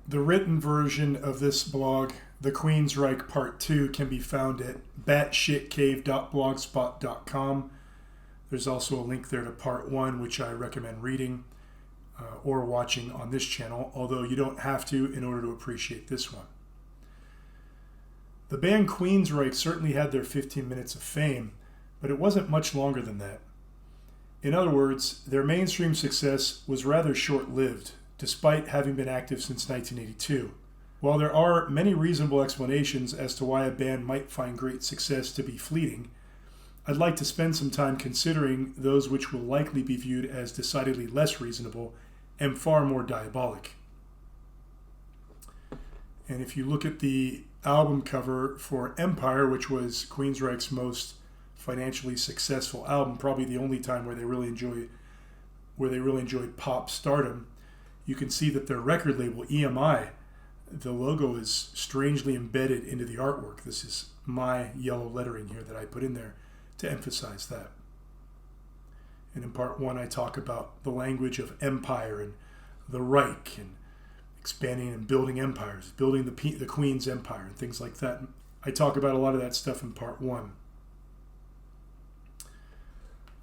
The written version of this blog, The Queensryche Part 2, can be found at batshitcave.blogspot.com. There's also a link there to Part 1, which I recommend reading or watching on this channel, although you don't have to in order to appreciate this one. The band Queensryche certainly had their 15 minutes of fame, but it wasn't much longer than that. In other words, their mainstream success was rather short-lived, despite having been active since 1982. While there are many reasonable explanations as to why a band might find great success to be fleeting, I'd like to spend some time considering those which will likely be viewed as decidedly less reasonable and far more diabolic. And if you look at the album cover for Empire, which was Queensryche's most financially successful album, probably the only time where they really enjoyed pop stardom, you can see that their record label, EMI, the logo is strangely embedded into the artwork. This is my yellow lettering here that I put in there to emphasize that. And in part 1, I talk about the language of empire and the Reich and expanding and building empires, building the Queen's Empire and things like that. I talk about a lot of that stuff in part 1.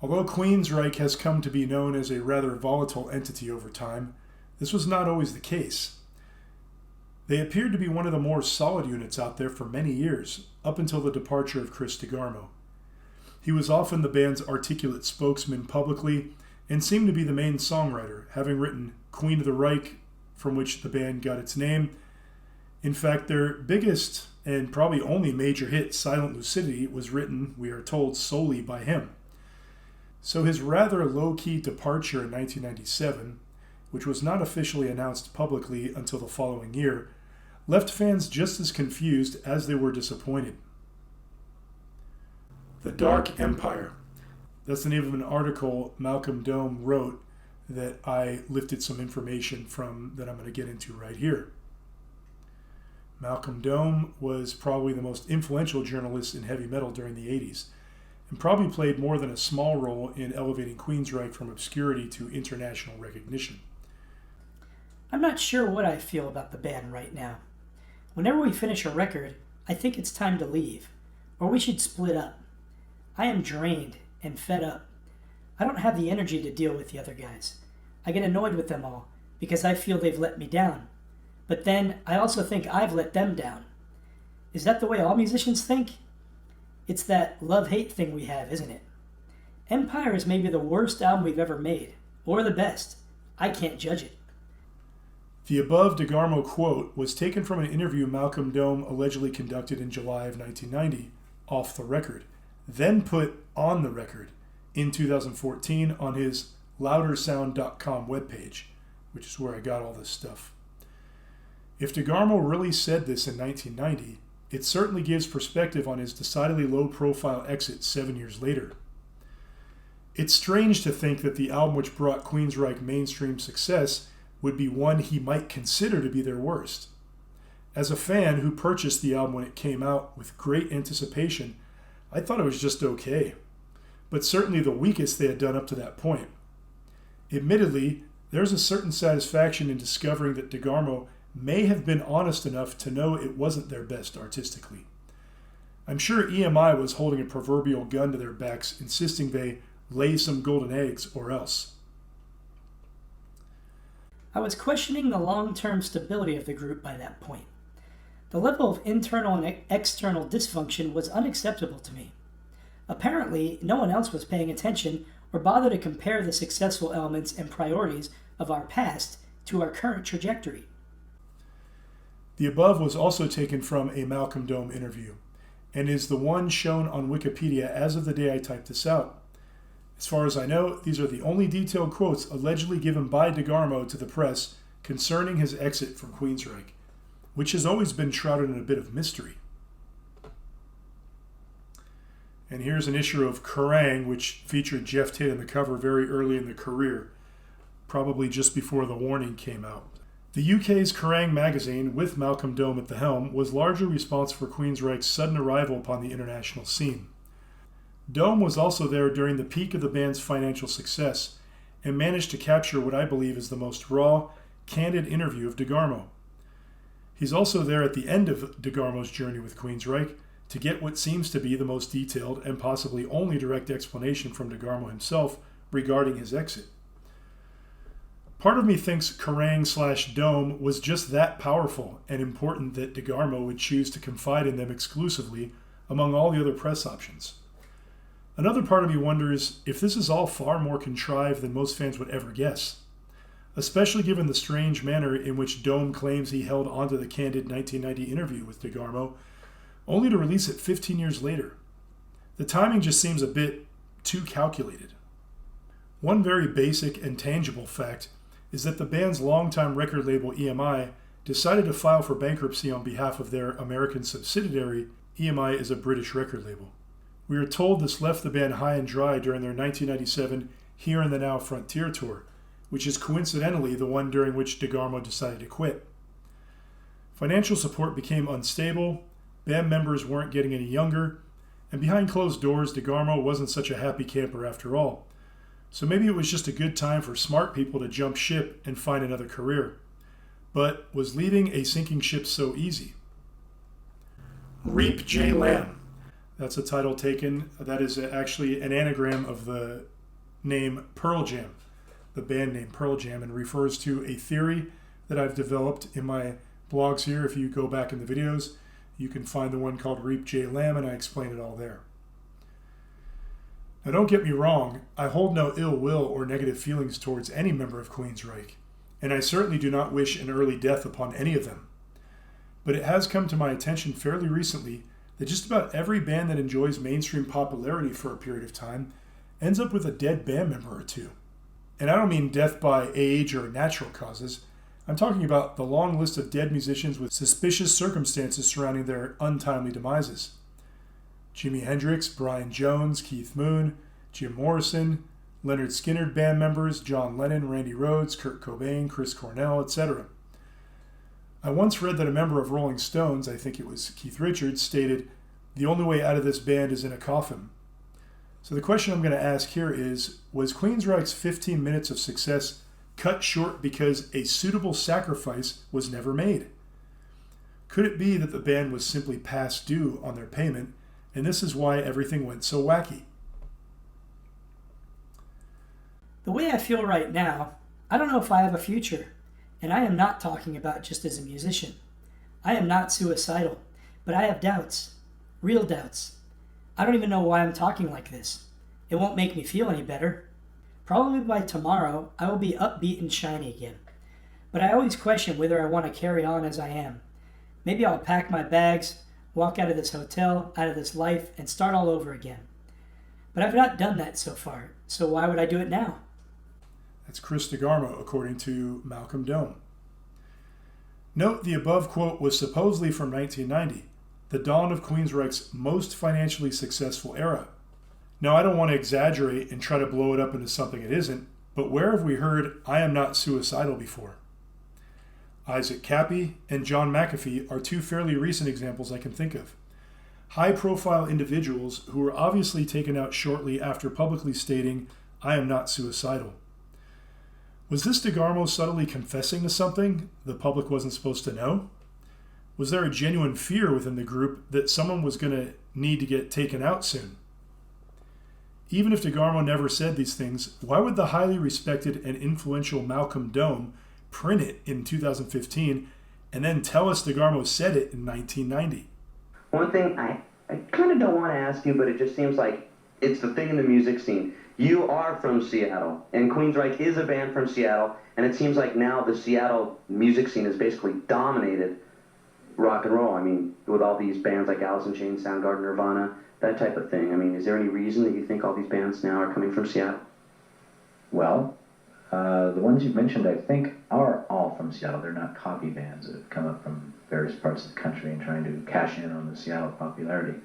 Although Queensryche has come to be known as a rather volatile entity over time, this was not always the case. They appeared to be one of the more solid units out there for many years, up until the departure of Chris DeGarmo. He was often the band's articulate spokesman publicly and seemed to be the main songwriter, having written Queen of the Reich, from which the band got its name. In fact, their biggest and probably only major hit, Silent Lucidity, was written, we are told, solely by him. So his rather low-key departure in 1997, which was not officially announced publicly until the following year, left fans just as confused as they were disappointed. The Dark Empire. That's the name of an article Malcolm Dome wrote that I lifted some information from that I'm going to get into right here. Malcolm Dome was probably the most influential journalist in heavy metal during the 80s, and probably played more than a small role in elevating Queensryche from obscurity to international recognition. I'm not sure what I feel about the band right now. Whenever we finish a record, I think it's time to leave, or we should split up. I am drained and fed up. I don't have the energy to deal with the other guys. I get annoyed with them all because I feel they've let me down. But then I also think I've let them down. Is that the way all musicians think? It's that love-hate thing we have, isn't it? Empire is maybe the worst album we've ever made, or the best. I can't judge it. The above DeGarmo quote was taken from an interview Malcolm Dome allegedly conducted in July of 1990, off the record, then put on the record in 2014 on his loudersound.com webpage, which is where I got all this stuff. If DeGarmo really said this in 1990, it certainly gives perspective on his decidedly low-profile exit 7 years later. It's strange to think that the album which brought Queensryche mainstream success would be one he might consider to be their worst. As a fan who purchased the album when it came out with great anticipation, I thought it was just okay, but certainly the weakest they had done up to that point. Admittedly, there's a certain satisfaction in discovering that DeGarmo may have been honest enough to know it wasn't their best artistically. I'm sure EMI was holding a proverbial gun to their backs, insisting they lay some golden eggs or else. I was questioning the long-term stability of the group by that point. The level of internal and external dysfunction was unacceptable to me. Apparently, no one else was paying attention or bothered to compare the successful elements and priorities of our past to our current trajectory. The above was also taken from a Malcolm Dome interview, and is the one shown on Wikipedia as of the day I typed this out. As far as I know, these are the only detailed quotes allegedly given by DeGarmo to the press concerning his exit from Queensryche, which has always been shrouded in a bit of mystery. And here's an issue of Kerrang, which featured Jeff Tate on the cover very early in the career, probably just before The Warning came out. The UK's Kerrang magazine, with Malcolm Dome at the helm, was largely responsible for Queensryche's sudden arrival upon the international scene. Dome was also there during the peak of the band's financial success and managed to capture what I believe is the most raw, candid interview of DeGarmo. He's also there at the end of DeGarmo's journey with Queensryche to get what seems to be the most detailed and possibly only direct explanation from DeGarmo himself regarding his exit. Part of me thinks Kerrang/Dome was just that powerful and important that DeGarmo would choose to confide in them exclusively among all the other press options. Another part of me wonders if this is all far more contrived than most fans would ever guess, especially given the strange manner in which Dome claims he held onto the candid 1990 interview with DeGarmo, only to release it 15 years later. The timing just seems a bit too calculated. One very basic and tangible fact is that the band's longtime record label EMI decided to file for bankruptcy on behalf of their American subsidiary. EMI is a British record label. We are told this left the band high and dry during their 1997 Here and the Now Frontier Tour, which is coincidentally the one during which DeGarmo decided to quit. Financial support became unstable, band members weren't getting any younger, and behind closed doors, DeGarmo wasn't such a happy camper after all. So maybe it was just a good time for smart people to jump ship and find another career. But was leaving a sinking ship so easy? Reap J. Lamb. That's a title taken. That is actually an anagram of the name Pearl Jam, the band name Pearl Jam, and refers to a theory that I've developed in my blogs here. If you go back in the videos, you can find the one called Reap J. Lamb, and I explain it all there. Now don't get me wrong, I hold no ill will or negative feelings towards any member of Queensryche, and I certainly do not wish an early death upon any of them. But it has come to my attention fairly recently that just about every band that enjoys mainstream popularity for a period of time ends up with a dead band member or two. And I don't mean death by age or natural causes. I'm talking about the long list of dead musicians with suspicious circumstances surrounding their untimely demises. Jimi Hendrix, Brian Jones, Keith Moon, Jim Morrison, Leonard Skinner band members, John Lennon, Randy Rhoads, Kurt Cobain, Chris Cornell, etc. I once read that a member of Rolling Stones, I think it was Keith Richards, stated, "The only way out of this band is in a coffin." So the question I'm going to ask here is, was Queensryche's 15 minutes of success cut short because a suitable sacrifice was never made? Could it be that the band was simply past due on their payment, and this is why everything went so wacky? The way I feel right now, I don't know if I have a future. And I am not talking about just as a musician. I am not suicidal, but I have doubts. Real doubts. I don't even know why I'm talking like this. It won't make me feel any better. Probably by tomorrow, I will be upbeat and shiny again. But I always question whether I want to carry on as I am. Maybe I'll pack my bags, walk out of this hotel, out of this life, and start all over again. But I've not done that so far, so why would I do it now? That's Chris DeGarmo, according to Malcolm Dome. Note the above quote was supposedly from 1990, the dawn of Queensryche's most financially successful era. Now, I don't want to exaggerate and try to blow it up into something it isn't, but where have we heard "I am not suicidal" before? Isaac Cappy and John McAfee are two fairly recent examples I can think of. High-profile individuals who were obviously taken out shortly after publicly stating, "I am not suicidal." Was this DeGarmo subtly confessing to something the public wasn't supposed to know? Was there a genuine fear within the group that someone was going to need to get taken out soon? Even if DeGarmo never said these things, why would the highly respected and influential Malcolm Dome print it in 2015 and then tell us DeGarmo said it in 1990? One thing I kind of don't want to ask you, but it just seems like it's the thing in the music scene. You are from Seattle, and Queensryche is a band from Seattle, and it seems like now the Seattle music scene has basically dominated rock and roll. I mean, with all these bands like Alice in Chains, Soundgarden, Nirvana, that type of thing. I mean, is there any reason that you think all these bands now are coming from Seattle? Well, the ones you've mentioned, I think, are all from Seattle. They're not copy bands that have come up from various parts of the country and trying to cash in on the Seattle popularity.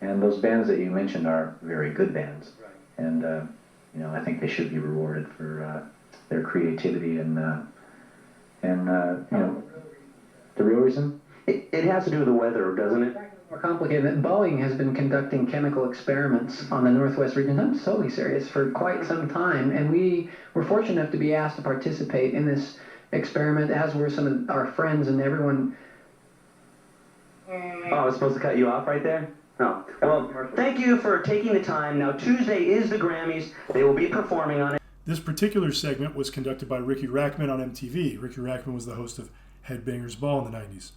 And those bands that you mentioned are very good bands. Right. And, I think they should be rewarded for their creativity and the real reason? It has to do with the weather, doesn't it? More complicated. Boeing has been conducting chemical experiments on the Northwest region. I'm totally serious, for quite some time, and we were fortunate enough to be asked to participate in this experiment, as were some of our friends, and everyone Oh, I was supposed to cut you off right there? Oh. Well, thank you for taking the time. Now, Tuesday is the Grammys. They will be performing on it. This particular segment was conducted by Ricky Rackman on MTV. Ricky Rackman was the host of Headbangers Ball in the 90s.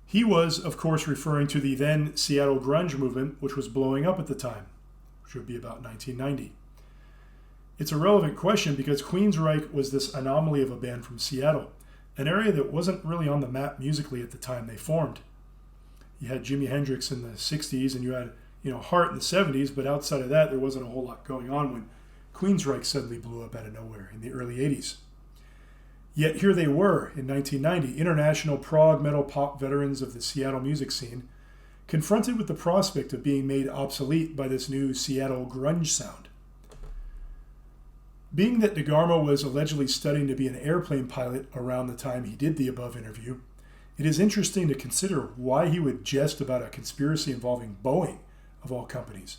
He was, of course, referring to the then Seattle grunge movement, which was blowing up at the time, which would be about 1990. It's a relevant question because Queensryche was this anomaly of a band from Seattle, an area that wasn't really on the map musically at the time they formed. You had Jimi Hendrix in the 60s and you had, Heart in the 70s, but outside of that, there wasn't a whole lot going on when Queensryche suddenly blew up out of nowhere in the early 80s. Yet here they were in 1990, international prog metal pop veterans of the Seattle music scene, confronted with the prospect of being made obsolete by this new Seattle grunge sound. Being that DeGarmo was allegedly studying to be an airplane pilot around the time he did the above interview, it is interesting to consider why he would jest about a conspiracy involving Boeing, of all companies.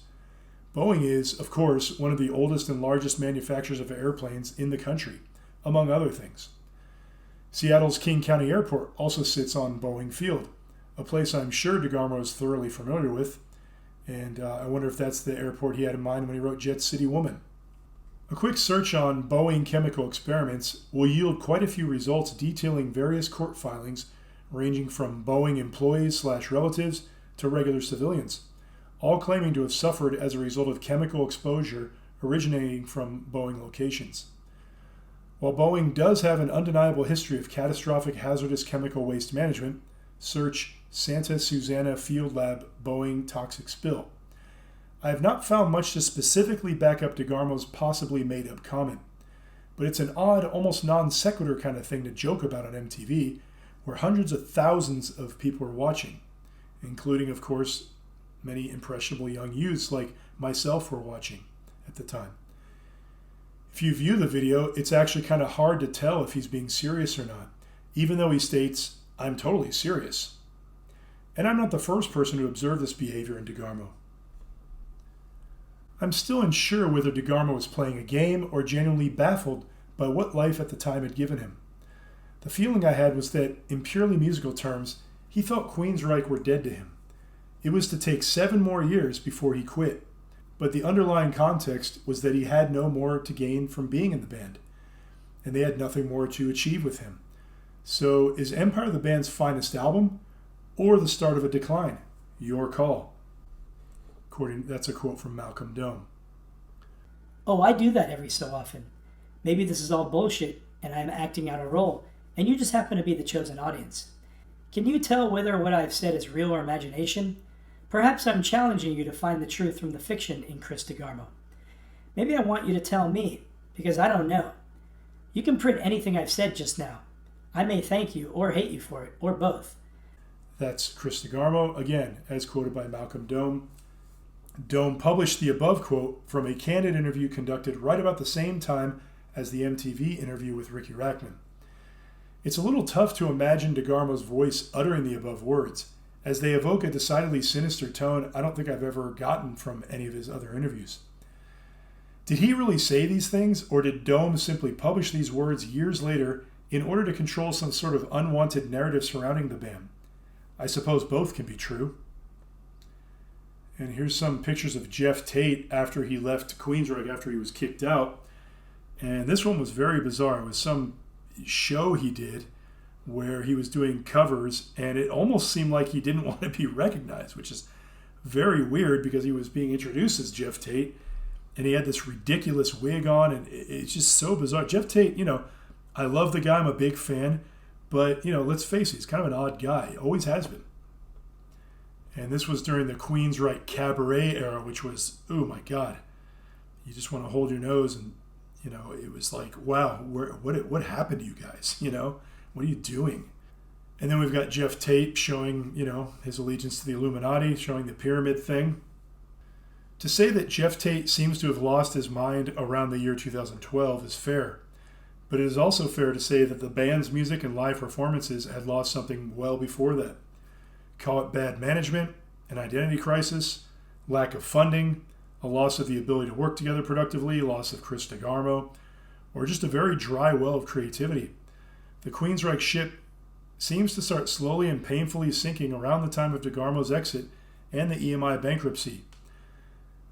Boeing is, of course, one of the oldest and largest manufacturers of airplanes in the country, among other things. Seattle's King County Airport also sits on Boeing Field, a place I'm sure DeGarmo is thoroughly familiar with, and I wonder if that's the airport he had in mind when he wrote Jet City Woman. A quick search on Boeing chemical experiments will yield quite a few results detailing various court filings ranging from Boeing employees/relatives to regular civilians, all claiming to have suffered as a result of chemical exposure originating from Boeing locations. While Boeing does have an undeniable history of catastrophic hazardous chemical waste management, search Santa Susana Field Lab Boeing toxic spill. I have not found much to specifically back up DeGarmo's possibly made-up comment, but it's an odd, almost non-sequitur kind of thing to joke about on MTV, where hundreds of thousands of people are watching, including, of course, many impressionable young youths like myself were watching at the time. If you view the video, it's actually kind of hard to tell if he's being serious or not, even though he states, "I'm totally serious." And I'm not the first person to observe this behavior in DeGarmo. I'm still unsure whether DeGarmo was playing a game or genuinely baffled by what life at the time had given him. The feeling I had was that, in purely musical terms, he felt Queensryche were dead to him. It was to take 7 more years before he quit, but the underlying context was that he had no more to gain from being in the band, and they had nothing more to achieve with him. So is Empire the band's finest album, or the start of a decline? Your call. That's a quote from Malcolm Dome. Oh, I do that every so often. Maybe this is all bullshit and I'm acting out a role, and you just happen to be the chosen audience. Can you tell whether what I've said is real or imagination? Perhaps I'm challenging you to find the truth from the fiction in Chris DeGarmo. Maybe I want you to tell me, because I don't know. You can print anything I've said just now. I may thank you or hate you for it, or both. That's Chris DeGarmo, again, as quoted by Malcolm Dome. Dome published the above quote from a candid interview conducted right about the same time as the MTV interview with Ricky Rackman. It's a little tough to imagine DeGarmo's voice uttering the above words, as they evoke a decidedly sinister tone I don't think I've ever gotten from any of his other interviews. Did he really say these things, or did Dome simply publish these words years later in order to control some sort of unwanted narrative surrounding the band? I suppose both can be true. And here's some pictures of Jeff Tate after he left Queensryche, after he was kicked out. And this one was very bizarre. It was some show he did where he was doing covers, and it almost seemed like he didn't want to be recognized, which is very weird because he was being introduced as Jeff Tate, and he had this ridiculous wig on, and it's just so bizarre. Jeff Tate, I love the guy. I'm a big fan, but, let's face it, he's kind of an odd guy. Always has been. And this was during the Queensryche cabaret era, which was, oh my God, you just want to hold your nose, and it was like, wow, what happened to you guys? What are you doing? And then we've got Jeff Tate showing, his allegiance to the Illuminati, showing the pyramid thing. To say that Jeff Tate seems to have lost his mind around the year 2012 is fair, but it is also fair to say that the band's music and live performances had lost something well before that. Call it bad management, an identity crisis, lack of funding, a loss of the ability to work together productively, loss of Chris DeGarmo, or just a very dry well of creativity. The Queensryche ship seems to start slowly and painfully sinking around the time of DeGarmo's exit and the EMI bankruptcy.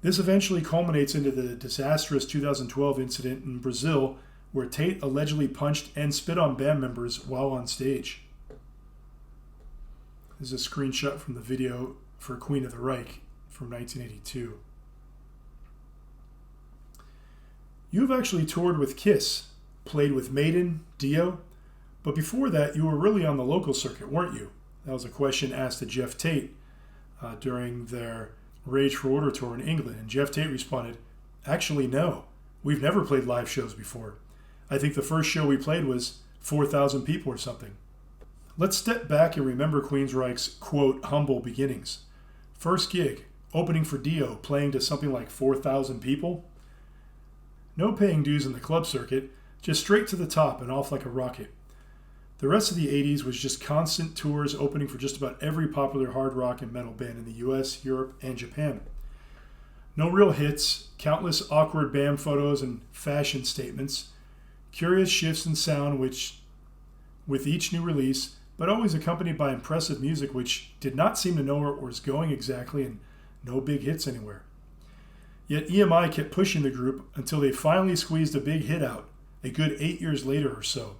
This eventually culminates into the disastrous 2012 incident in Brazil where Tate allegedly punched and spit on band members while on stage. This is a screenshot from the video for Queen of the Reich from 1982. You've actually toured with Kiss, played with Maiden, Dio, but before that you were really on the local circuit, weren't you? That was a question asked to Jeff Tate during their Rage for Order tour in England, and Jeff Tate responded, "Actually, no. We've never played live shows before. I think the first show we played was 4,000 people or something." Let's step back and remember Queensryche's, quote, humble beginnings. First gig, opening for Dio, playing to something like 4,000 people. No paying dues in the club circuit, just straight to the top and off like a rocket. The rest of the 80s was just constant tours opening for just about every popular hard rock and metal band in the US, Europe, and Japan. No real hits, countless awkward band photos and fashion statements, curious shifts in sound which, with each new release, but always accompanied by impressive music which did not seem to know where it was going exactly, and no big hits anywhere. Yet EMI kept pushing the group until they finally squeezed a big hit out, a good 8 years later or so.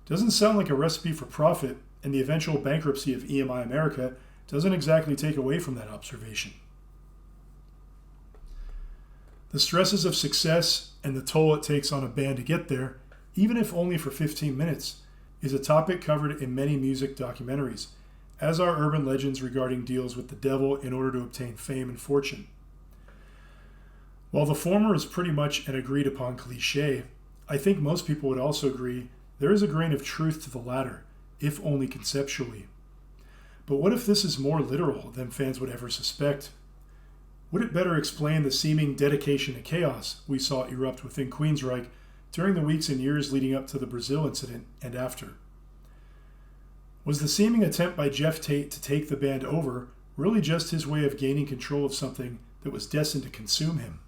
Doesn't sound like a recipe for profit, and the eventual bankruptcy of EMI America doesn't exactly take away from that observation. The stresses of success and the toll it takes on a band to get there, even if only for 15 minutes, is a topic covered in many music documentaries, as are urban legends regarding deals with the devil in order to obtain fame and fortune. While the former is pretty much an agreed upon cliche, I think most people would also agree there is a grain of truth to the latter, if only conceptually. But what if this is more literal than fans would ever suspect? Would it better explain the seeming dedication to chaos we saw erupt within Queensryche during the weeks and years leading up to the Brazil incident and after? Was the seeming attempt by Jeff Tate to take the band over really just his way of gaining control of something that was destined to consume him?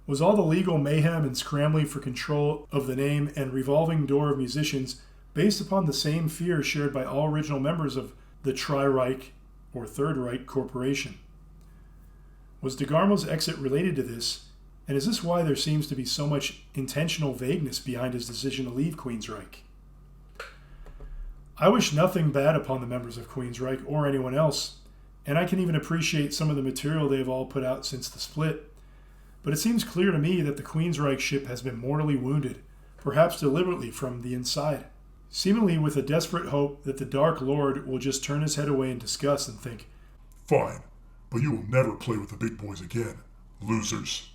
Was all the legal mayhem and scrambling for control of the name and revolving door of musicians based upon the same fear shared by all original members of the Tri-Reich or Third Reich Corporation? Was DeGarmo's exit related to this, and is this why there seems to be so much intentional vagueness behind his decision to leave Queensryche? I wish nothing bad upon the members of Queensryche or anyone else, and I can even appreciate some of the material they have all put out since the split. But it seems clear to me that the Queensryche ship has been mortally wounded, perhaps deliberately from the inside, seemingly with a desperate hope that the Dark Lord will just turn his head away in disgust and think, "Fine, but you will never play with the big boys again, losers."